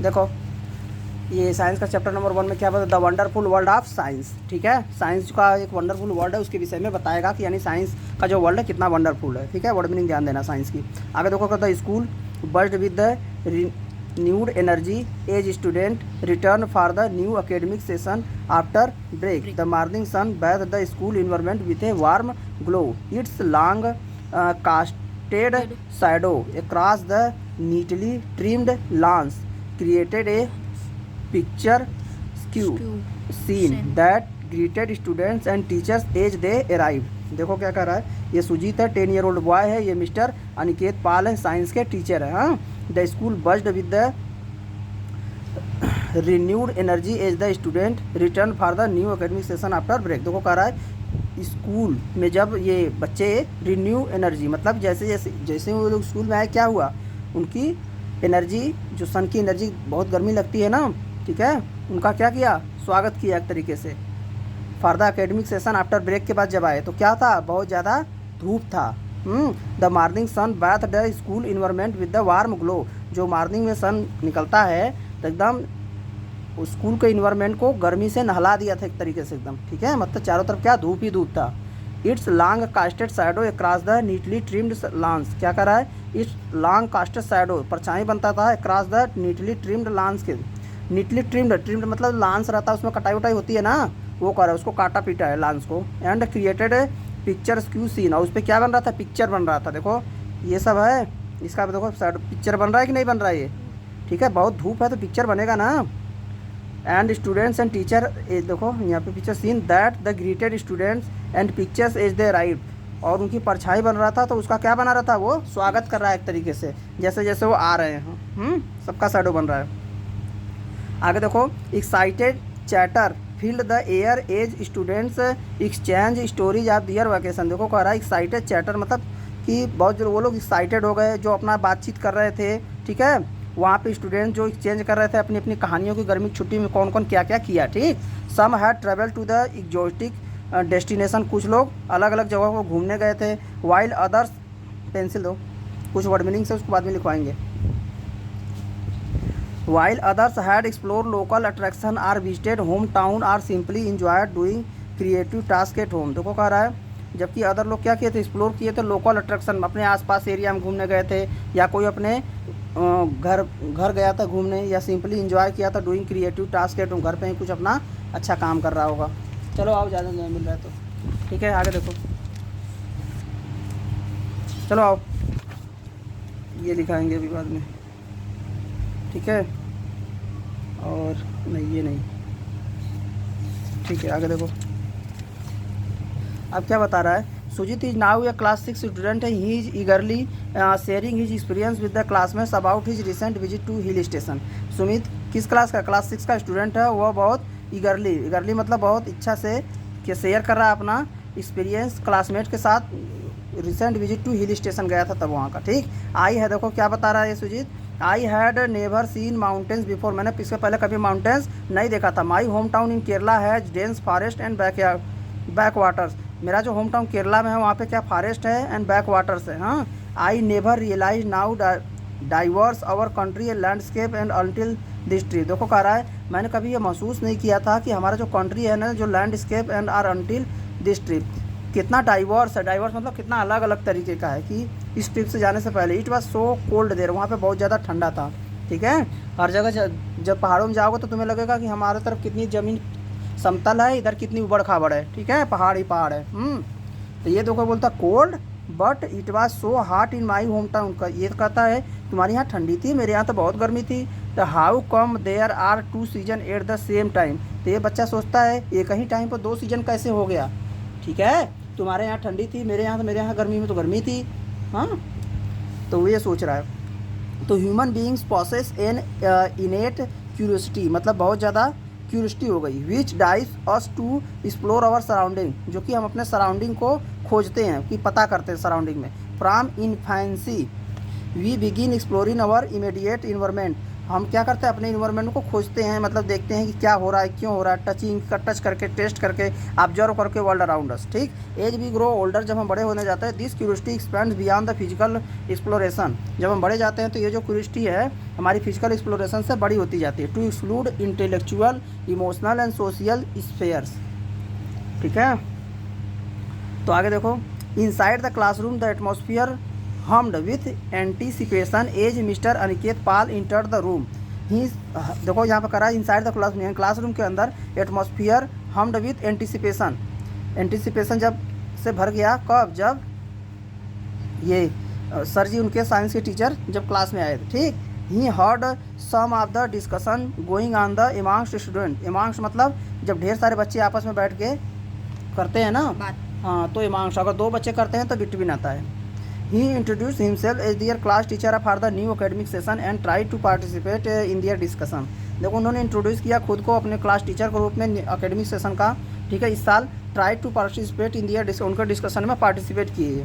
देखो ये साइंस का चैप्टर नंबर 1 में क्या बताया, the wonderful world of science. ठीक है, साइंस का एक वंडरफुल वर्ल्ड है, उसके विषय में बताएगा कि यानी साइंस का जो वर्ल्ड है कितना वंडरफुल है। ठीक है, वर्ड मीनिंग ध्यान देना साइंस की। आगे देखो कहता है school burst with the renewed energy as student return for the new academic session after break. The morning sun bathed the school environment with a warm glow. Its long casted shadow across the neatly trimmed lawns created a picturesque scene that greeted students and teachers as they arrived. देखो क्या कर रहा है, ये सुजीत है, 10 year old boy है, ये mister Aniket पाल है, साइंस के टीचर है। हाँ, the school buzzed with the renewed energy as the student return for the new academic session after break. देखो कह रहा है स्कूल में जब ये बच्चे रिन्यू एनर्जी मतलब जैसे जैसे जैसे वो लोग स्कूल में आए क्या हुआ, उनकी एनर्जी जो सन की एनर्जी बहुत गर्मी लगती है ना, ठीक है, उनका क्या किया, स्वागत किया एक तरीके से। For the academic session after break के बाद जब आए तो क्या था, बहुत ज़्यादा धूप था। The morning sun bath the school environment with the warm glow. जो मॉर्निंग में सन निकलता है तो एकदम स्कूल के इन्वायरमेंट को गर्मी से नहला दिया था एक तरीके से एकदम। ठीक है, मतलब चारों तरफ क्या धूप ही धूप था। It's long casted shadow across the neatly trimmed lawns. क्या कर रहा है, इट्स लॉन्ग कास्टेड शैडो परछाई बनता था across the neatly trimmed lawns के। नीटली ट्रिम्ड मतलब लॉन्स रहता है उसमें कटाई वटाई होती है ना, वो कर रहा है, उसको काटा पीटा है लॉन्स को। And created picturesque scene, और उस पर क्या बन रहा था, पिक्चर बन रहा था। देखो ये सब है, इसका देखो पिक्चर बन रहा है कि नहीं बन रहा है ये। ठीक है, बहुत धूप है तो पिक्चर बनेगा ना। एंड स्टूडेंट्स एंड टीचर, देखो यहाँ पे picture scene that the greeted students and pictures as they arrived, और उनकी परछाई बन रहा था तो उसका क्या बना रहा था, वो स्वागत कर रहा है एक तरीके से, जैसे जैसे वो आ रहे हैं। सबका शैडो बन रहा है। आगे देखो excited chatter filled the air as students exchange stories of their vacation. देखो कह रहा है एक्साइटेड चैटर मतलब कि बहुत जो वो लोग एक्साइटेड हो गए जो अपना बातचीत कर रहे थे। ठीक है, वहाँ पे स्टूडेंट जो एक्सचेंज कर रहे थे अपनी अपनी कहानियों की, गर्मी की छुट्टी में कौन कौन क्या क्या किया। ठीक, some had travel to the exotic destination, कुछ लोग अलग अलग जगहों को घूमने गए थे। वाइल अदर्स, पेंसिल दो, कुछ वर्ड मीनिंग से उसको बाद में लिखवाएंगे। While others had explored local attraction or visited hometown or simply enjoyed doing creative task at home। देखो कह रहा है जबकि अदर लोग क्या किए थे, एक्सप्लोर किए थे लोकल अट्रैक्शन, अपने आसपास एरिया में घूमने गए थे, या कोई अपने घर गया था घूमने, या सिंपली इंजॉय किया था doing creative task at home, घर पे ही कुछ अपना अच्छा काम कर रहा होगा। चलो आओ, ज़्यादा नहीं मिल रहा है तो ठीक है, आगे देखो, चलो आओ, ये लिखाएंगे अभी बाद में। ठीक है, और नहीं ये नहीं, ठीक है, आगे देखो। अब क्या बता रहा है, Sujit is now a class 6 student है, he is eagerly sharing his experience with the classmates about his recent visit to hill station. Sumit किस क्लास का, क्लास 6 का स्टूडेंट है, वह बहुत ईगरली मतलब बहुत इच्छा से कि शेयर कर रहा है अपना एक्सपीरियंस क्लासमेट के साथ, recent visit to hill station गया था तब वहाँ का। ठीक, आई है, देखो क्या बता रहा है ये Sujit, I had never seen mountains before, मैंने इससे पहले कभी माउंटेन्स नहीं देखा था। My home town in Kerala has dense forest and backwaters, मेरा जो होम टाउन केरला में है वहाँ पे क्या फॉरेस्ट है एंड बैक वाटर्स है। हाँ, I never realise now diverse our country landscape and until this trip. देखो कह रहा है मैंने कभी ये महसूस नहीं किया था कि हमारा जो कंट्री है ना, जो landscape and are until this trip, कितना डाइवर्स है। डाइवर्स मतलब कितना अलग अलग तरीके का है, कि इस ट्रिप से जाने से पहले इट वॉज सो कोल्ड देर, वहाँ पे बहुत ज़्यादा ठंडा था। ठीक है, हर जगह जब पहाड़ों में जाओगे तो तुम्हें लगेगा कि हमारे तरफ कितनी ज़मीन समतल है, इधर कितनी उबड़ खाबड़ है। ठीक है, पहाड़ ही पहाड़ है। तो ये देखो बोलता cold but it was so hot in my home town का, ये कहता है तुम्हारे यहाँ ठंडी थी, मेरे यहाँ तो बहुत गर्मी थी। तो how come there are 2 season at the same time, तो ये बच्चा सोचता है एक ही टाइम पर 2 सीजन कैसे हो गया। ठीक है, तुम्हारे यहाँ ठंडी थी, मेरे यहाँ गर्मी में तो गर्मी थी। हाँ, तो वो ये सोच रहा है। तो human beings possess an innate curiosity, मतलब बहुत ज़्यादा क्यूरियोसिटी हो गई, which dive us to explore our surrounding, जो कि हम अपने सराउंडिंग को खोजते हैं, कि पता करते हैं सराउंडिंग में। From infancy we begin exploring our immediate environment, हम क्या करते हैं, अपने इन्वायरमेंट को खोजते हैं, मतलब देखते हैं कि क्या हो रहा है, क्यों हो रहा है, टच करके, टेस्ट करके, ऑब्जर्व करके वर्ल्ड अराउंड अस। ठीक, एज वी ग्रो ओल्डर, जब हम बड़े होने जाते हैं, this curiosity expends beyond the physical exploration. जब हम बड़े जाते हैं तो ये जो क्यूरियोसिटी है हमारी फिजिकल एक्सप्लोरेशन से बड़ी होती जाती है। To exclude intellectual, emotional and social spheres. ठीक है, तो आगे देखो, inside the classroom the atmosphere hummed with anticipation as mister Aniket Pal enter the room. He, देखो यहाँ पर करा इनसाइड द क्लासरूम, क्लासरूम के अंदर atmosphere hummed with anticipation. Anticipation जब से भर गया, कब, जब ये सर जी उनके साइंस के टीचर जब क्लास में आए थे। ठीक, he heard some of the discussion going on the amongst student. Amongst मतलब जब ढेर सारे बच्चे आपस में बैठ के करते हैं ना, हाँ, तो एमॉन्ग्स्ट, अगर 2 बच्चे करते हैं तो बिटवीन आता है। He introduced himself as their class teacher for the new academic session and tried to participate in their discussion। देखो उन्होंने इंट्रोड्यूस किया खुद को अपने क्लास टीचर के रूप में एकेडमिक सेशन का। ठीक है, इस साल ट्राई टू पार्टिसिपेट इन दियर, उनके डिस्कशन में पार्टिसिपेट किए।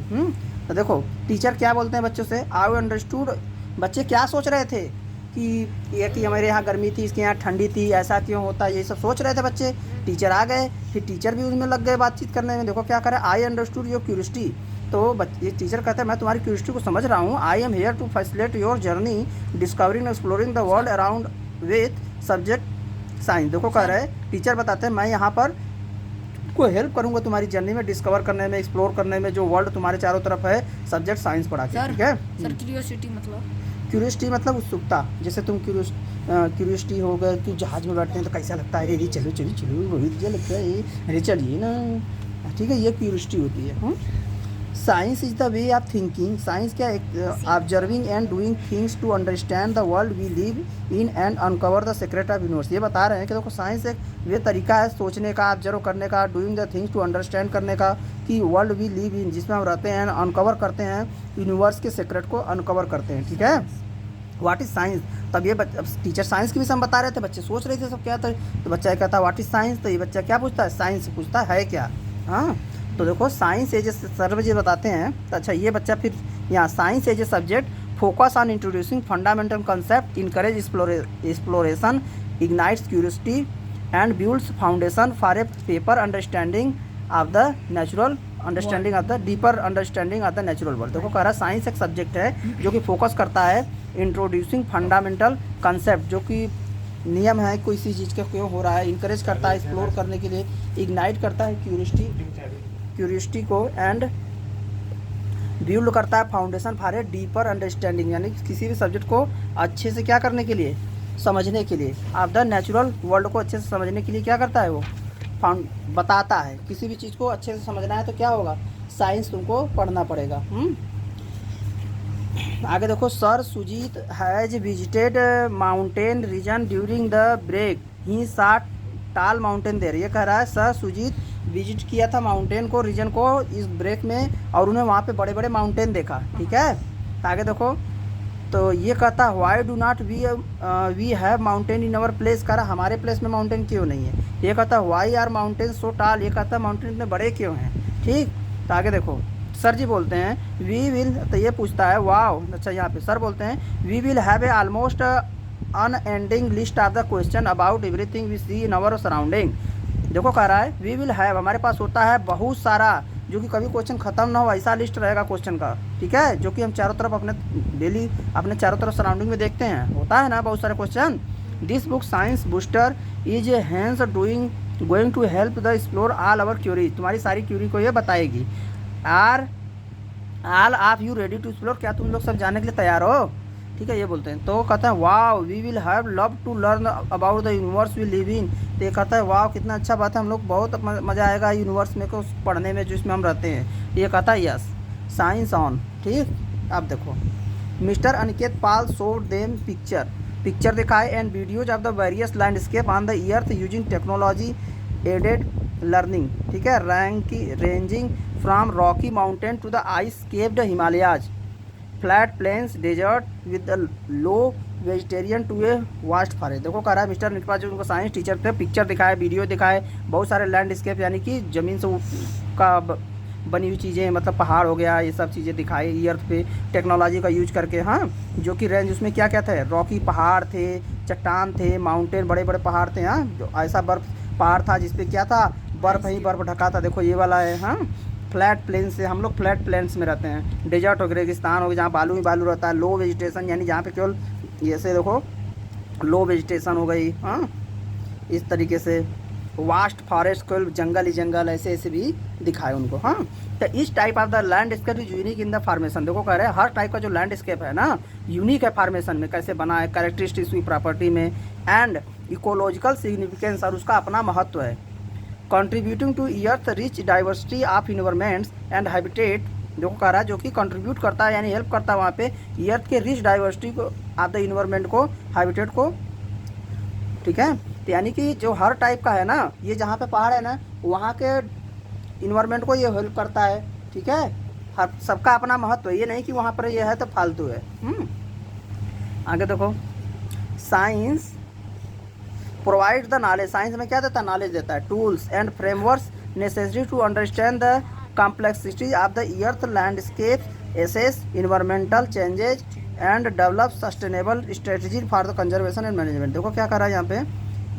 तो देखो टीचर क्या बोलते हैं बच्चों से, आई अंडरस्टूड। बच्चे क्या सोच रहे थे कि हमारे यहाँ गर्मी थी, इसके यहाँ ठंडी थी, ऐसा क्यों होता है, ये सब सोच रहे थे बच्चे। टीचर आ गए, फिर टीचर भी उसमें लग गए बातचीत करने में। देखो क्या करे, आई अंडरस्टूड योर क्यूरियोसिटी। तो ये टीचर कहते हैं मैं तुम्हारी क्यूरियोसिटी को समझ रहा हूँ। I am here to facilitate your journey discovering exploring the world around with subject science. देखो कह रहे हैं, टीचर बताते हैं मैं यहाँ पर को हेल्प करूँगा तुम्हारी जर्नी में, डिस्कवर करने में, एक्सप्लोर करने में, जो वर्ल्ड तुम्हारे चारों तरफ है, सब्जेक्ट साइंस पढ़ा के। ठीक है सर, क्यूरियोसिटी मतलब उत्सुकता। जैसे तुम क्यूरियोसिटी हो गए कि जहाज में बैठते हैं तो कैसा लगता है, अरे चलो चलो चलो बहुत अच्छा लगता है, अरे चलिए ना। ठीक है, ये क्यूरियोसिटी होती है। Science is the way of thinking. Science क्या, observing and doing things to understand the world we live in and uncover the secret of universe. ये बता रहे हैं कि देखो साइंस एक वे तरीका है सोचने का, ऑब्जर्व करने का, doing the things to understand करने का, कि वर्ल्ड वी लिव इन, जिसमें हम रहते हैं, अनकवर करते हैं, यूनिवर्स के सीक्रेट को अनकवर करते हैं। ठीक है, व्हाट इज़ साइंस। तब ये टीचर साइंस के विषय में बता रहे थे, बच्चे सोच रहे थे सब क्या था, तो बच्चा कहता है व्हाट इज़ साइंस। तो ये बच्चा क्या पूछता है, साइंस पूछता है क्या। हाँ, तो देखो science as a sir ji बताते हैं। तो अच्छा, ये बच्चा फिर यहाँ science as a subject focus on introducing fundamental concept, encourage exploration, ignites curiosity and builds foundation for a paper understanding of the natural understanding of the deeper understanding of the natural world. देखो कह रहा है science एक subject है जो कि focus करता है इंट्रोड्यूसिंग फंडामेंटल कंसेप्ट, जो कि नियम है कोई सी चीज़ का क्यों हो रहा है, इंकरेज करता है एक्सप्लोर करने के लिए, इग्नाइट करता है क्यूरियोसिटी को, एंड बिल्ड करता है foundation for a deeper understanding, यानी किसी भी सब्जेक्ट को अच्छे से क्या करने के लिए, समझने के लिए, ऑफ द नेचुरल वर्ल्ड को अच्छे से समझने के लिए क्या करता है वो, बताता है। किसी भी चीज़ को अच्छे से समझना है तो क्या होगा, साइंस तुमको पढ़ना पड़ेगा। आगे देखो, sir Sujit has visited mountain region during the break, he saw tall mountain there. ये कह रहा है सर सुजीत विजिट किया था माउंटेन को, रीजन को इस ब्रेक में, और उन्हें वहाँ पे बड़े बड़े माउंटेन देखा। ठीक है, आगे देखो, तो ये कहता है why do not we have mountain in our place. कह रहा हमारे प्लेस में माउंटेन क्यों नहीं है। ये कहता है वाई आर माउंटेन सो टाल। ये कहता है माउंटेन इतने बड़े क्यों हैं। ठीक, तो आगे देखो सर जी बोलते हैं वी विल, तो ये पूछता है वाओ। अच्छा, यहाँ पे सर बोलते हैं we will have a almost unending list of the question about everything we see in our surrounding. देखो कह रहा है वी विल हैव, हमारे पास होता है बहुत सारा, जो कि कभी क्वेश्चन ख़त्म ना हो, ऐसा लिस्ट रहेगा क्वेश्चन का। ठीक है, जो कि हम चारों तरफ अपने डेली अपने चारों तरफ सराउंडिंग में देखते हैं, होता है ना बहुत सारे question. This book science booster is a हैंस going to help the explore all our query. तुम्हारी सारी क्यूरी को ये बताएगी। Are all of you ready to explore, क्या तुम लोग सब जानने के लिए तैयार हो। ठीक है, ये बोलते हैं। तो कहता है wow we will have love to learn about the universe we live in. तो ये कहता है वाओ कितना अच्छा बात है, हम लोग बहुत मज़ा आएगा यूनिवर्स में को पढ़ने में जो इसमें हम रहते हैं। ये कहता है यस साइंस ऑन। ठीक, अब देखो mister Aniket Pal showed them picture दिखाए and videos of the various landscape on the earth using technology aided learning. ठीक है, ranging from rocky mountain to the ice caved Himalayas, flat plains, desert with the low vegetarian to a vast forest. देखो कह रहा है mister Nikpa जो उनको science teacher थे, picture दिखाए, वीडियो दिखाए, बहुत सारे लैंडस्केप यानी कि ज़मीन से का बनी हुई चीज़ें, मतलब पहाड़ हो गया, ये सब चीज़ें दिखाई अर्थ पे टेक्नोलॉजी का यूज करके। हाँ, जो कि रेंज उसमें क्या क्या थे, रॉकी पहाड़ थे, चट्टान थे, माउंटेन बड़े बड़े पहाड़ थे। हाँ, जो ऐसा बर्फ पहाड़ था जिसपे क्या था, बर्फ़ ही बर्फ़ ढका था। देखो ये वाला है। हाँ, फ्लैट प्लेन से, हम लोग फ्लैट प्लेन्स में रहते हैं। डेजर्ट हो, रेगिस्तान हो गया, जहाँ बालू ही बालू रहता है। लो वेजिटेशन, यानी जहाँ पे केवल जैसे देखो लो वेजिटेशन हो गई। हाँ, इस तरीके से वास्ट फॉरेस्ट को, जंगल ही जंगल, ऐसे ऐसे भी दिखाए उनको। हाँ, तो इस type of the landscape is unique in the formation. देखो कह रहे हैं हर टाइप का जो लैंडस्केप है ना, यूनिक है फॉर्मेशन में, कैसे बना है, कैरेक्टरिस्टिक्स हुई प्रॉपर्टी में, एंड इकोलॉजिकल सिग्निफिकेंस, और उसका अपना महत्व है। Contributing to earth rich diversity of environments and habitat. देखो कह रहा है जो कि कंट्रीब्यूट करता है, यानी हेल्प करता है वहाँ पे अर्थ के रिच डाइवर्सिटी को, ऑफ द इन्वायरमेंट को, हैबिटेट को। ठीक है, तो यानी कि जो हर टाइप का है ना, ये जहाँ पे पहाड़ है ना, वहाँ के इन्वायरमेंट को ये हेल्प करता है। ठीक है, हर सबका अपना महत्व है, ये नहीं कि वहाँ पर ये है तो फालतू है। आगे देखो, science provide the knowledge. Science में क्या देता है, नॉलेज देता है। Tools and frameworks necessary to understand the complexity of the earth landscape, assess environmental changes and develop sustainable strategy for the conservation and management. देखो क्या कर रहा है यहाँ पे,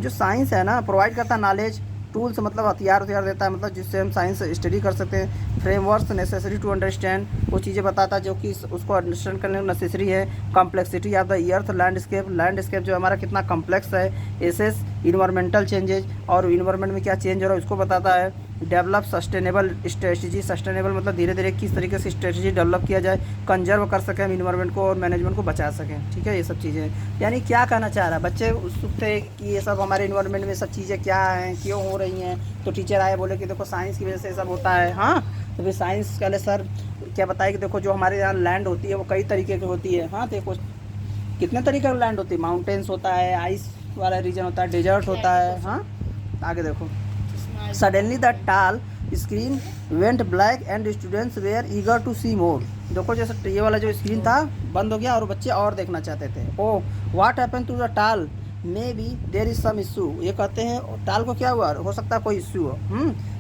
जो साइंस है ना, प्रोवाइड करता है नॉलेज, टूल्स मतलब हथियार देता है, मतलब जिससे हम साइंस स्टडी कर सकते हैं। फ्रेमवर्क्स नेसेसरी टू अंडरस्टैंड, वो चीज़ें बताता है जो कि उसको अंडरस्टैंड करने में नेसेसरी है। Complexity of the earth landscape, landscape जो हमारा कितना कॉम्प्लेक्स है। एसेस इन्वायरमेंटल चेंजेज, और इन्वायरमेंट में क्या चेंज हो रहा है उसको बताता है। डेवलप सस्टेनेबल स्ट्रेटजी, सस्टेनेबल मतलब धीरे धीरे किस तरीके से स्ट्रेटजी डेवलप किया जाए, कंजर्व कर सकें हम इन्वायरमेंट को और मैनेजमेंट को बचा सकें। ठीक है, ये सब चीज़ें, यानी क्या कहना चाह रहा है, बच्चे उत्सुक थे कि ये सब हमारे इन्वायरमेंट में सब चीज़ें क्या हैं, क्यों हो रही हैं। तो टीचर आए बोले कि देखो साइंस की वजह से ये सब होता है। हाँ, तो फिर साइंस वाले सर क्या बताए कि देखो जो हमारे यहाँ लैंड होती है वो कई तरीके की होती है। हाँ, देखो कितने तरीके का लैंड होती है, माउंटेन्स होता है, आइस वाला रीजन होता है, डेजर्ट होता है। हाँ, आगे देखो, suddenly the tall screen went black and students were eager to see more. देखो जैसे ये वाला जो स्क्रीन था बंद हो गया और बच्चे और देखना चाहते थे। Oh what happen to the tall, may be there is some issue. ये कहते हैं टाल को क्या हुआ, हो सकता है कोई इश्यू हो।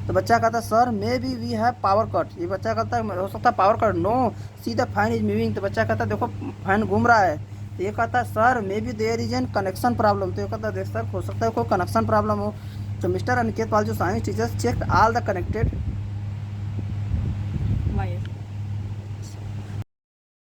तो बच्चा कहता है sir may be we have power cut. ये बच्चा कहता है हो सकता है power cut. No see the fan is moving. तो बच्चा कहता है देखो फैन घूम रहा है। तो ये कहता है sir may B there is an connection problem. तो ये कहता है देख सर हो सकता है कोई कनेक्शन प्रॉब्लम हो। तो मिस्टर अनिकेत पाल जो science teachers check all the connected